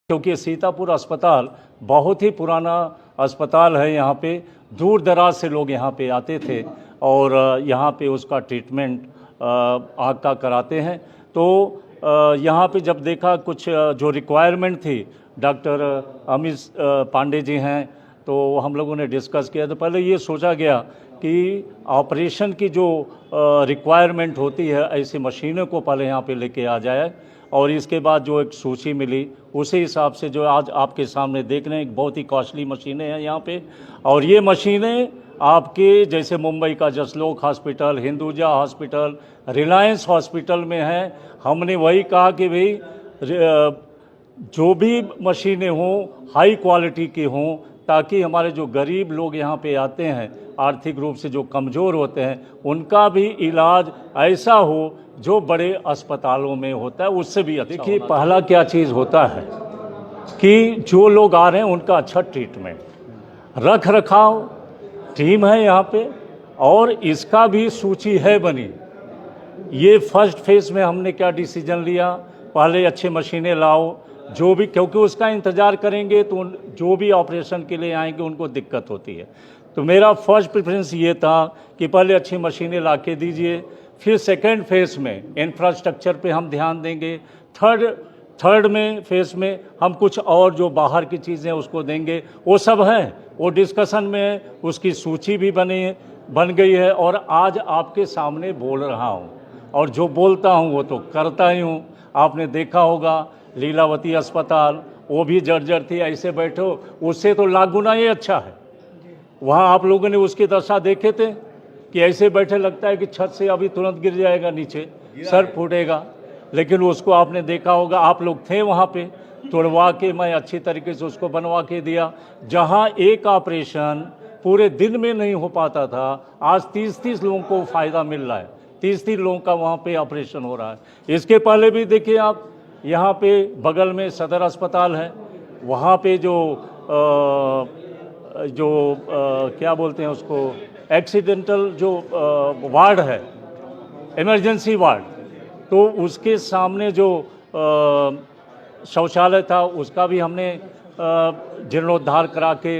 क्योंकि सीतापुर अस्पताल बहुत ही पुराना अस्पताल है। यहाँ पे दूर दराज से लोग यहाँ पे आते थे और यहाँ पे उसका ट्रीटमेंट आँख का कराते हैं। तो यहाँ पे जब देखा कुछ जो रिक्वायरमेंट थी, डॉक्टर अमित पांडे जी हैं, तो हम लोगों ने डिस्कस किया। तो पहले ये सोचा गया कि ऑपरेशन की जो रिक्वायरमेंट होती है, ऐसी मशीनों को पहले यहाँ पे लेके आ जाए, और इसके बाद जो एक सूची मिली उसी हिसाब से जो आज आपके सामने देख रहे हैं, बहुत ही कॉस्टली मशीनें हैं यहाँ पे। और ये मशीनें आपके जैसे मुंबई का Jaslok hospital, Hinduja hospital, Reliance hospital में हैं। हमने वही कहा कि भाई जो भी मशीनें हों हाई क्वालिटी की हों, ताकि हमारे जो गरीब लोग यहाँ पे आते हैं, आर्थिक रूप से जो कमज़ोर होते हैं, उनका भी इलाज ऐसा हो जो बड़े अस्पतालों में होता है, उससे भी अच्छा। देखिए, पहला क्या चीज़ होता है कि जो लोग आ रहे हैं उनका अच्छा ट्रीटमेंट, रख रखाव टीम है यहाँ पे, और इसका भी सूची है बनी। ये फर्स्ट फेज़ में हमने क्या डिसीजन लिया, पहले अच्छे मशीनें लाओ, जो भी, क्योंकि उसका इंतज़ार करेंगे तो जो भी ऑपरेशन के लिए आएंगे उनको दिक्कत होती है। तो मेरा फर्स्ट प्रेफरेंस ये था कि पहले अच्छी मशीनें ला के दीजिए, फिर सेकेंड फेज़ में इंफ्रास्ट्रक्चर पे हम ध्यान देंगे, थर्ड में फेज़ में हम कुछ और जो बाहर की चीज़ें उसको देंगे। वो सब है, वो डिस्कशन में उसकी सूची भी बन गई है, और आज आपके सामने बोल रहा हूँ, और जो बोलता हूँ वो तो करता ही हूँ। आपने देखा होगा लीलावती अस्पताल, वो भी जर्जर थी, ऐसे बैठो, उससे तो लाख गुना ये अच्छा है। वहाँ आप लोगों ने उसकी दशा देखे थे कि ऐसे बैठे लगता है कि छत से अभी तुरंत गिर जाएगा नीचे, सर फूटेगा। लेकिन उसको आपने देखा होगा, आप लोग थे वहाँ पे, तोड़वा के मैं अच्छी तरीके से उसको बनवा के दिया। जहाँ एक ऑपरेशन पूरे दिन में नहीं हो पाता था, आज 30-30 लोगों को फ़ायदा मिल रहा है। 30-30 लोगों का वहाँ पे ऑपरेशन हो रहा है। इसके पहले भी देखिए आप, यहाँ पे बगल में सदर अस्पताल है, वहाँ पे क्या बोलते हैं उसको, एक्सीडेंटल जो वार्ड है, इमरजेंसी वार्ड, तो उसके सामने जो शौचालय था उसका भी हमने जीर्णोद्धार करा के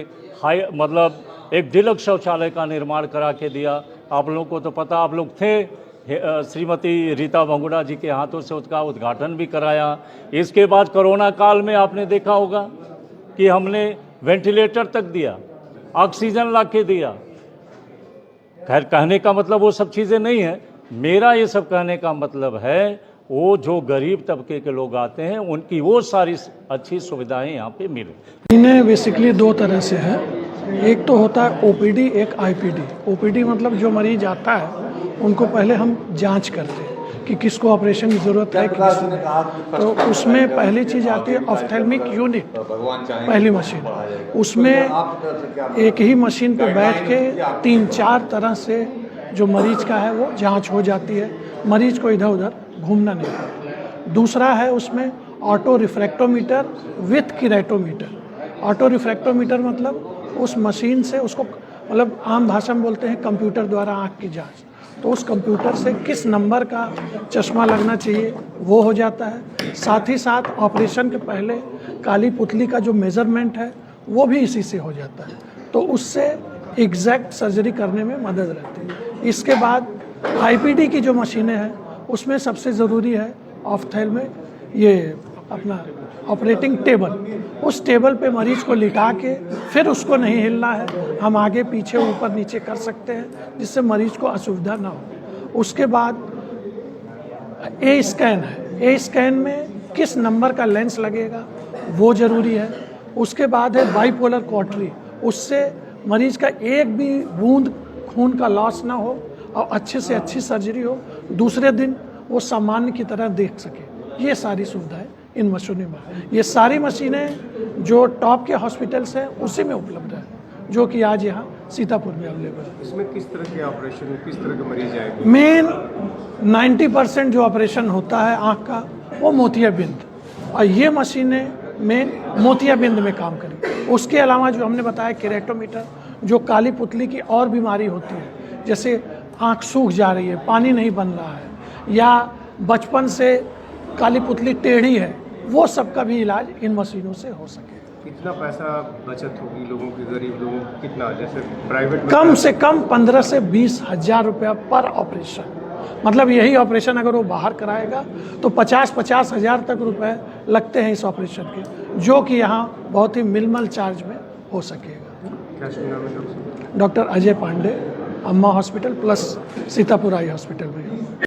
मतलब एक डिलक्स शौचालय का निर्माण करा के दिया। आप लोगों को तो पता, आप लोग थे, श्रीमती रीता बहुगुणा जी के हाथों से उसका उद्घाटन भी कराया। इसके बाद कोरोना काल में आपने देखा होगा कि हमने वेंटिलेटर तक दिया, ऑक्सीजन ला के दिया। खैर, कहने का मतलब वो सब चीज़ें नहीं है, मेरा ये सब कहने का मतलब है वो जो गरीब तबके के लोग आते हैं उनकी वो सारी अच्छी सुविधाएं यहाँ पे मिले। इन्हें बेसिकली दो तरह से है, एक तो होता है ओपीडी, एक आईपीडी। ओपीडी मतलब जो मरीज आता है उनको पहले हम जांच करते हैं कि किसको ऑपरेशन की ज़रूरत है, तो उसमें पहली चीज़ आती है ऑफ्थेल्मिक यूनिट, पहली मशीन। उसमें एक ही मशीन पे बैठ के 3-4 तरह से जो मरीज का है वो जांच हो जाती है, मरीज को इधर उधर घूमना नहीं पड़ता। दूसरा है उसमें auto refractometer with keratometer. Auto refractometer मतलब उस मशीन से उसको, मतलब आम भाषा में बोलते हैं कंप्यूटर द्वारा आँख की जांच। तो उस कंप्यूटर से किस नंबर का चश्मा लगना चाहिए वो हो जाता है। साथ ही साथ ऑपरेशन के पहले काली पुतली का जो मेज़रमेंट है वो भी इसी से हो जाता है, तो उससे एग्जैक्ट सर्जरी करने में मदद रहती है। इसके बाद आईपीडी की जो मशीनें हैं उसमें सबसे ज़रूरी है ऑफ्थेल्मिक, ये अपना ऑपरेटिंग टेबल। उस टेबल पे मरीज को लिटा के फिर उसको नहीं हिलना है, हम आगे पीछे ऊपर नीचे कर सकते हैं जिससे मरीज को असुविधा ना हो। उसके बाद ए स्कैन है, ए स्कैन में किस नंबर का लेंस लगेगा वो ज़रूरी है। उसके बाद है बाइपोलर कॉटरी, उससे मरीज का एक भी बूंद खून का लॉस ना हो और अच्छे से अच्छी सर्जरी हो, दूसरे दिन वो सामान्य की तरह देख सके। ये सारी सुविधाएं इन मशीनों में, ये सारी मशीनें जो टॉप के हॉस्पिटल्स हैं उसी में उपलब्ध है, जो कि आज यहाँ सीतापुर में अवेलेबल है। इसमें किस तरह के ऑपरेशन, किस तरह के मरीज आएंगे? मेन 90% जो ऑपरेशन होता है आँख का वो मोतियाबिंद, और ये मशीनें मेन मोतियाबिंद में काम करें। उसके अलावा जो हमने बताया किरेटोमीटर, जो काली पुतली की और बीमारी होती है, जैसे आँख सूख जा रही है, पानी नहीं बन रहा है, या बचपन से काली पुतली टेढ़ी है, वो सबका भी इलाज इन मशीनों से हो सके। कितना पैसा बचत होगी लोगों की, गरीब लोगों की? कितना, जैसे प्राइवेट में कम से कम 15 से 20 हजार रुपया पर ऑपरेशन। मतलब यही ऑपरेशन अगर वो बाहर कराएगा तो 50-50 हजार तक रुपए लगते हैं इस ऑपरेशन के, जो कि यहाँ बहुत ही मिनिमल चार्ज में हो सकेगा। क्या सुना है डॉक्टर? डॉक्टर अजय पांडे, अम्मा hospital plus Sitapur eye hospital में।